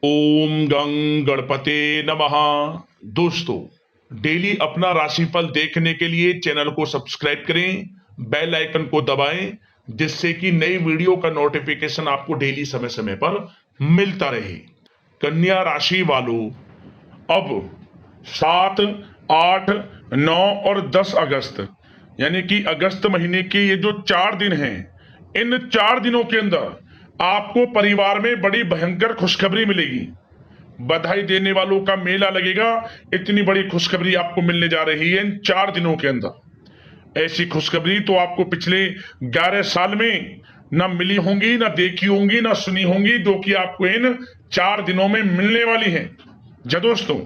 ओम गं गणपते नमः। दोस्तों, डेली अपना राशिफल देखने के लिए चैनल को सब्सक्राइब करें, बेल आइकन को दबाएं, जिससे कि नई वीडियो का नोटिफिकेशन आपको डेली समय समय पर मिलता रहे। कन्या राशि वालों, अब 7, 8, 9 और 10 अगस्त यानी कि अगस्त महीने के ये जो 4 दिन हैं, इन 4 दिनों के अंदर आपको परिवार में बड़ी भयंकर खुशखबरी मिलेगी। बधाई देने वालों का मेला लगेगा। इतनी बड़ी खुशखबरी आपको मिलने जा रही है इन 4 दिनों के अंदर। ऐसी खुशखबरी तो आपको पिछले 11 साल में ना मिली होंगी, ना देखी होंगी, ना सुनी होंगी, जो कि आपको इन 4 दिनों में मिलने वाली है। जी दोस्तों,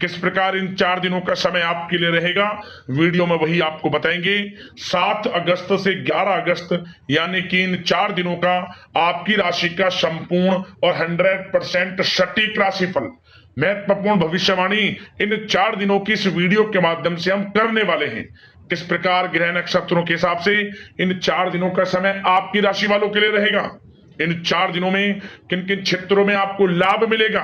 किस प्रकार इन 4 दिनों का समय आपके लिए रहेगा, वीडियो में वही आपको बताएंगे। 7 अगस्त से 11 अगस्त यानी कि इन 4 दिनों का आपकी राशि का संपूर्ण और 100% सटीक राशिफल, महत्वपूर्ण भविष्यवाणी इन 4 दिनों की इस वीडियो के माध्यम से हम करने वाले हैं। किस प्रकार ग्रह नक्षत्रों के हिसाब से इन 4 दिनों का समय आपकी राशि वालों के लिए रहेगा, इन 4 दिनों में किन किन क्षेत्रों में आपको लाभ मिलेगा,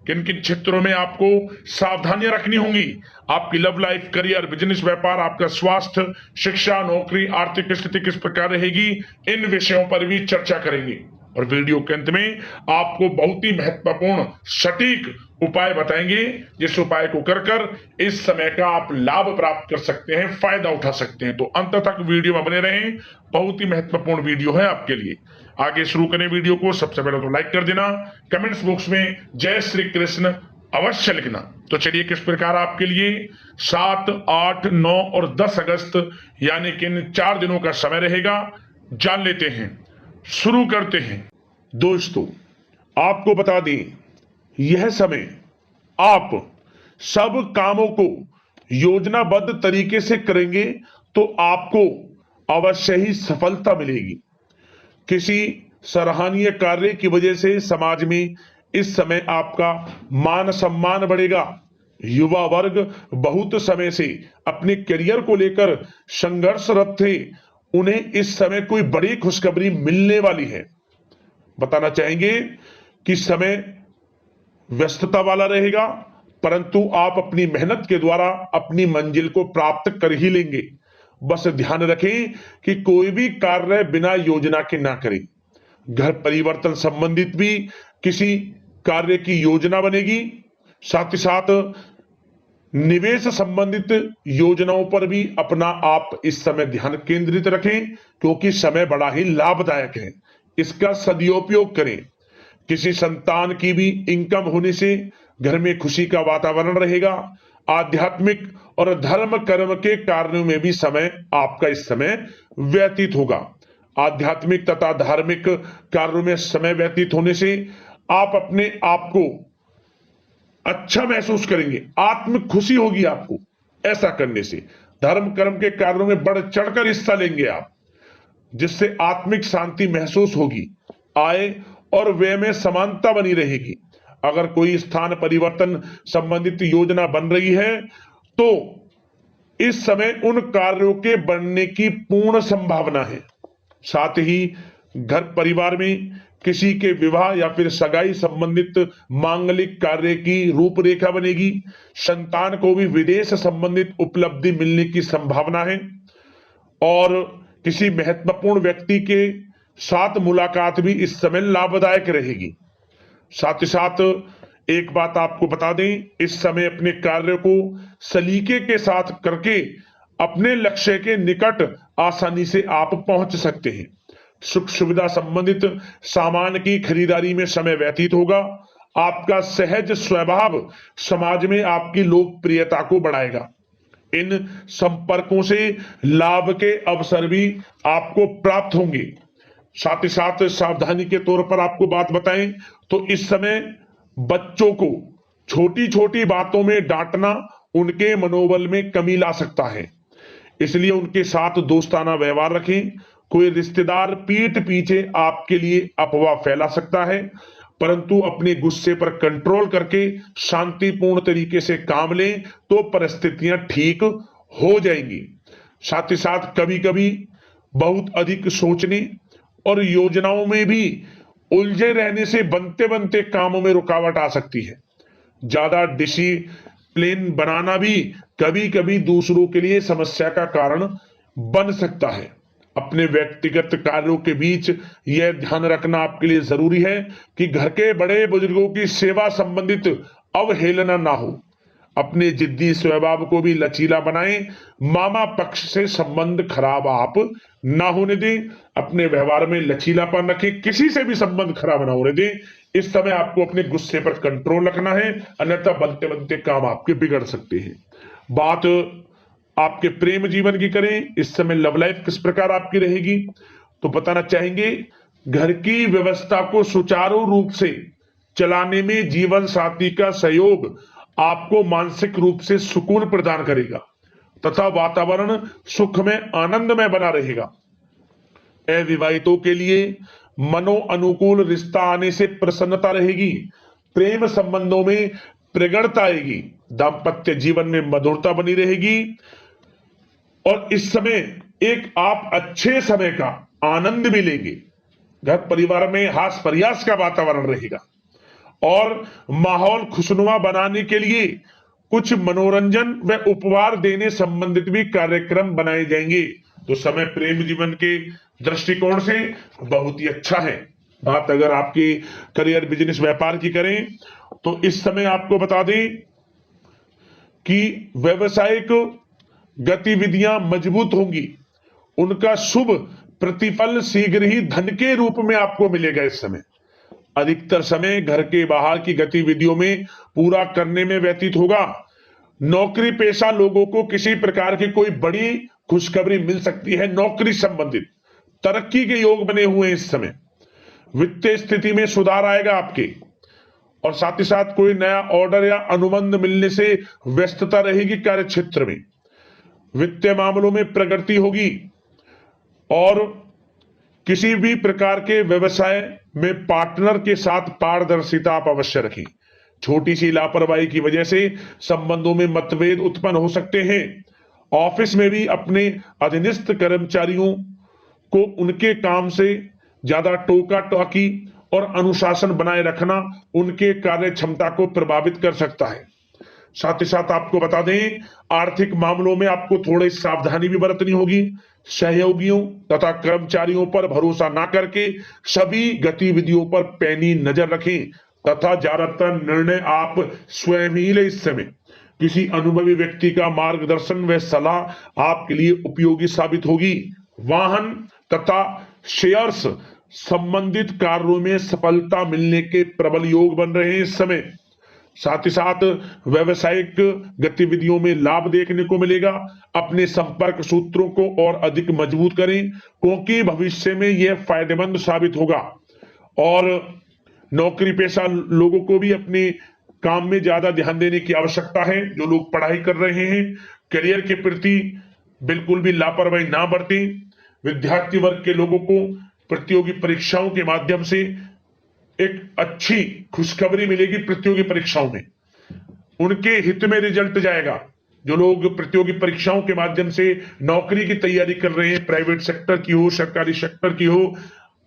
किन किन क्षेत्रों में आपको सावधानियां रखनी होंगी, आपकी लव लाइफ, करियर, बिजनेस, व्यापार, आपका स्वास्थ्य, शिक्षा, नौकरी, आर्थिक स्थिति किस प्रकार रहेगी, इन विषयों पर भी चर्चा करेंगे। और वीडियो के अंत में आपको बहुत ही महत्वपूर्ण सटीक उपाय बताएंगे, जिस उपाय को कर कर इस समय का आप लाभ प्राप्त कर सकते हैं, फायदा उठा सकते हैं। तो अंत तक वीडियो में बने रहें, बहुत ही महत्वपूर्ण वीडियो है आपके लिए। आगे शुरू करें वीडियो को। सबसे पहले तो लाइक कर देना, कमेंट्स बॉक्स में जय श्री कृष्ण अवश्य लिखना। तो चलिए, किस प्रकार आपके लिए 7, 8, 9 और 10 अगस्त यानी कि इन 4 दिनों का समय रहेगा, जान लेते हैं। शुरू करते हैं। दोस्तों, आपको बता दें, यह समय आप सब कामों को योजनाबद्ध तरीके से करेंगे तो आपको अवश्य ही सफलता मिलेगी। किसी सराहनीय कार्य की वजह से समाज में इस समय आपका मान सम्मान बढ़ेगा। युवा वर्ग बहुत समय से अपने करियर को लेकर संघर्षरत थे, उन्हें इस समय कोई बड़ी खुशखबरी मिलने वाली है। बताना चाहेंगे कि समय व्यस्तता वाला रहेगा, परंतु आप अपनी मेहनत के द्वारा अपनी मंजिल को प्राप्त कर ही लेंगे। बस ध्यान रखें कि कोई भी कार्य बिना योजना के ना करें। घर परिवर्तन संबंधित भी किसी कार्य की योजना बनेगी। साथ ही साथ निवेश संबंधित योजनाओं पर भी अपना आप इस समय ध्यान केंद्रित रखें, क्योंकि समय बड़ा ही लाभदायक है। इसका सदुपयोग करें। किसी संतान की भी इनकम होने से घर में खुशी का वातावरण रहेगा। आध्यात्मिक और धर्म कर्म के कार्यों में भी समय आपका इस समय व्यतीत होगा। आध्यात्मिक तथा धार्मिक कार्यों में समय व्यतीत होने से आप अपने आप को अच्छा महसूस करेंगे, आत्म खुशी होगी आपको। ऐसा करने से धर्म कर्म के कार्यों में बढ़ चढ़कर हिस्सा लेंगे आप, जिससे आत्मिक शांति महसूस होगी। आय और व्यय में समानता बनी रहेगी। अगर कोई स्थान परिवर्तन संबंधित योजना बन रही है तो इस समय उन कार्यों के बनने की पूर्ण संभावना है। साथ ही घर परिवार में किसी के विवाह या फिर सगाई संबंधित मांगलिक कार्य की रूपरेखा बनेगी। संतान को भी विदेश संबंधित उपलब्धि मिलने की संभावना है और किसी महत्वपूर्ण व्यक्ति के साथ मुलाकात भी इस समय लाभदायक रहेगी। साथ ही साथ एक बात आपको बता दें, इस समय अपने कार्य को सलीके के साथ करके अपने लक्ष्य के निकट आसानी से आप पहुंच सकते हैं। सुख सुविधा संबंधित सामान की खरीदारी में समय व्यतीत होगा। आपका सहज स्वभाव समाज में आपकी लोकप्रियता को बढ़ाएगा। इन संपर्कों से लाभ के अवसर भी आपको प्राप्त होंगे। साथ ही साथ सावधानी के तौर पर आपको बात बताएं तो इस समय बच्चों को छोटी छोटी बातों में डांटना उनके मनोबल में कमी ला सकता है, इसलिए उनके साथ दोस्ताना व्यवहार रखें। कोई रिश्तेदार पीठ पीछे आपके लिए अफवाह फैला सकता है, परंतु अपने गुस्से पर कंट्रोल करके शांतिपूर्ण तरीके से काम लें तो परिस्थितियां ठीक हो जाएंगी। साथ ही साथ कभी कभी बहुत अधिक सोचने और योजनाओं में भी उलझे रहने से बनते बनते कामों में रुकावट आ सकती है। ज्यादा डिसिप्लिन बनाना भी कभी कभी दूसरों के लिए समस्या का कारण बन सकता है। अपने व्यक्तिगत कार्यों के बीच यह ध्यान रखना आपके लिए जरूरी है कि घर के बड़े बुजुर्गों की सेवा संबंधित अवहेलना ना हो। अपने जिद्दी स्वभाव को भी लचीला बनाएं। मामा पक्ष से संबंध खराब आप ना होने दें। अपने व्यवहार में लचीलापन रखें, किसी से भी संबंध खराब ना होने दें। इस समय आपको अपने गुस्से पर कंट्रोल रखना है, अन्यथा बनते बनते काम आपके बिगड़ सकते हैं। बात आपके प्रेम जीवन की करें, इस समय लव लाइफ किस प्रकार आपकी रहेगी, तो बताना चाहेंगे घर की व्यवस्था को सुचारू रूप से चलाने में जीवन साथी का सहयोग आपको मानसिक रूप से सुकून प्रदान करेगा तथा वातावरण सुख में आनंदमय बना रहेगा। अविवाहितों के लिए मनो अनुकूल रिश्ता आने से प्रसन्नता रहेगी। प्रेम संबंधों में प्रगड़ता आएगी। दाम्पत्य जीवन में मधुरता बनी रहेगी और इस समय एक आप अच्छे समय का आनंद भी लेंगे। घर परिवार में हास प्रयास का वातावरण रहेगा और माहौल खुशनुमा बनाने के लिए कुछ मनोरंजन व उपहार देने संबंधित भी कार्यक्रम बनाए जाएंगे। तो समय प्रेम जीवन के दृष्टिकोण से बहुत ही अच्छा है। बात अगर आपकी करियर बिजनेस व्यापार की करें तो इस समय आपको बता दें कि व्यवसायिक गतिविधियां मजबूत होंगी। उनका शुभ प्रतिफल शीघ्र ही धन के रूप में आपको मिलेगा। इस समय अधिकतर समय घर के बाहर की गतिविधियों में पूरा करने में व्यतीत होगा। नौकरी पेशा लोगों को किसी प्रकार की कोई बड़ी खुशखबरी मिल सकती है। नौकरी संबंधित तरक्की के योग बने हुए हैं। इस समय वित्तीय स्थिति में सुधार आएगा आपके, और साथ ही साथ कोई नया ऑर्डर या अनुबंध मिलने से व्यस्तता रहेगी। कार्य क्षेत्र में वित्तीय मामलों में प्रगति होगी और किसी भी प्रकार के व्यवसाय में पार्टनर के साथ पारदर्शिता आप अवश्य रखें। छोटी सी लापरवाही की वजह से संबंधों में मतभेद उत्पन्न हो सकते हैं। ऑफिस में भी अपने अधीनस्थ कर्मचारियों को उनके काम से ज्यादा टोका टाकी और अनुशासन बनाए रखना उनके कार्य क्षमता को प्रभावित कर सकता है। साथ ही साथ आपको बता दें, आर्थिक मामलों में आपको थोड़ी सावधानी भी बरतनी होगी। सहयोगियों तथा कर्मचारियों पर भरोसा ना करके सभी गतिविधियों पर पैनी नजर रखें तथा ज्यादातर निर्णय आप स्वयं ही लें। इस समय किसी अनुभवी व्यक्ति का मार्गदर्शन व सलाह आपके लिए उपयोगी साबित होगी। वाहन तथा शेयर्स संबंधित कार्यों में सफलता मिलने के प्रबल योग बन रहे हैं इस समय। साथ ही साथ व्यवसायिक गतिविधियों में लाभ देखने को मिलेगा। अपने संपर्क सूत्रों को और अधिक मजबूत करें क्योंकि भविष्य में यह फायदेमंद साबित होगा। और नौकरी पेशा लोगों को भी अपने काम में ज्यादा ध्यान देने की आवश्यकता है। जो लोग पढ़ाई कर रहे हैं, करियर के प्रति बिल्कुल भी लापरवाही ना बरतें। विद्यार्थी वर्ग के लोगों को प्रतियोगी परीक्षाओं के माध्यम से एक अच्छी खुशखबरी मिलेगी। प्रतियोगी परीक्षाओं में उनके हित में रिजल्ट जाएगा। जो लोग प्रतियोगी परीक्षाओं के माध्यम से नौकरी की तैयारी कर रहे हैं, प्राइवेट सेक्टर की हो, सरकारी सेक्टर की हो,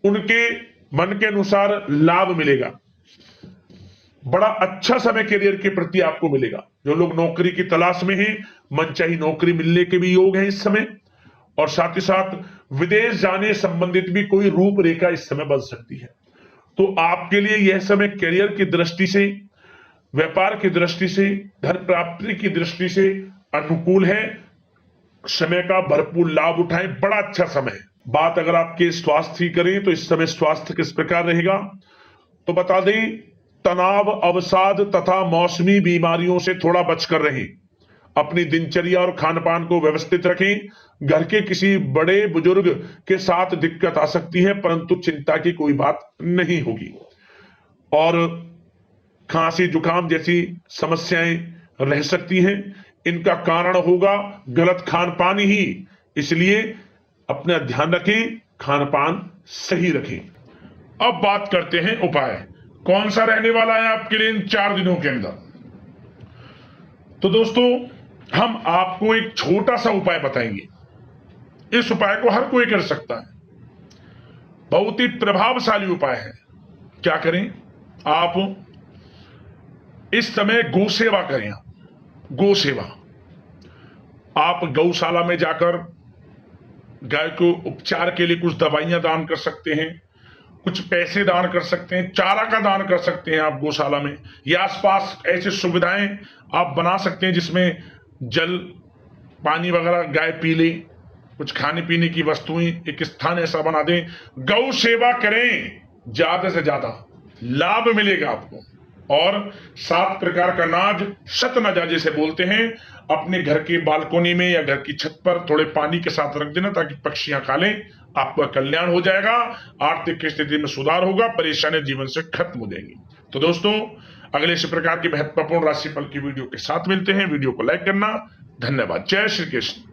उनके मन के अनुसार लाभ मिलेगा। बड़ा अच्छा समय करियर के प्रति आपको मिलेगा। जो लोग नौकरी की तलाश में हैं, मनचाही नौकरी मिलने के भी योग हैं इस समय। और साथ ही साथ विदेश जाने संबंधित भी कोई रूपरेखा इस समय बन सकती है। तो आपके लिए यह समय करियर की दृष्टि से, व्यापार की दृष्टि से, धन प्राप्ति की दृष्टि से अनुकूल है। समय का भरपूर लाभ उठाएं, बड़ा अच्छा समय है। बात अगर आपके स्वास्थ्य की करें तो इस समय स्वास्थ्य किस प्रकार रहेगा, तो बता दें तनाव, अवसाद तथा मौसमी बीमारियों से थोड़ा बचकर रहें। अपनी दिनचर्या और खान पान को व्यवस्थित रखें। घर के किसी बड़े बुजुर्ग के साथ दिक्कत आ सकती है परंतु चिंता की कोई बात नहीं होगी। और खांसी जुकाम जैसी समस्याएं रह सकती हैं। इनका कारण होगा गलत खान पान ही, इसलिए अपना ध्यान रखें, खान पान सही रखें। अब बात करते हैं उपाय कौन सा रहने वाला है आपके लिए इन 4 दिनों के अंदर। तो दोस्तों, हम आपको एक छोटा सा उपाय बताएंगे। इस उपाय को हर कोई कर सकता है। बहुत ही प्रभावशाली उपाय है। क्या करें, आप इस समय गौ सेवा करें। गौ सेवा, आप गौशाला में जाकर गाय को उपचार के लिए कुछ दवाइयां दान कर सकते हैं, कुछ पैसे दान कर सकते हैं, चारा का दान कर सकते हैं आप गौशाला में, या आसपास ऐसी सुविधाएं आप बना सकते हैं जिसमें जल पानी वगैरह गाय पी ले, कुछ खाने पीने की वस्तुएं, एक स्थान ऐसा बना दें। गौ सेवा करें, ज्यादा से ज्यादा लाभ मिलेगा आपको। और 7 प्रकार का अनाज, शतनजा जिसे बोलते हैं, अपने घर के बालकोनी में या घर की छत पर थोड़े पानी के साथ रख देना ताकि पक्षियां खा लें, आपका कल्याण हो जाएगा, आर्थिक स्थिति में सुधार होगा, परेशानियां जीवन से खत्म हो जाएंगी। तो दोस्तों, अगले इसी प्रकार की महत्वपूर्ण राशिफल की वीडियो के साथ मिलते हैं। वीडियो को लाइक करना। धन्यवाद। जय श्री कृष्ण।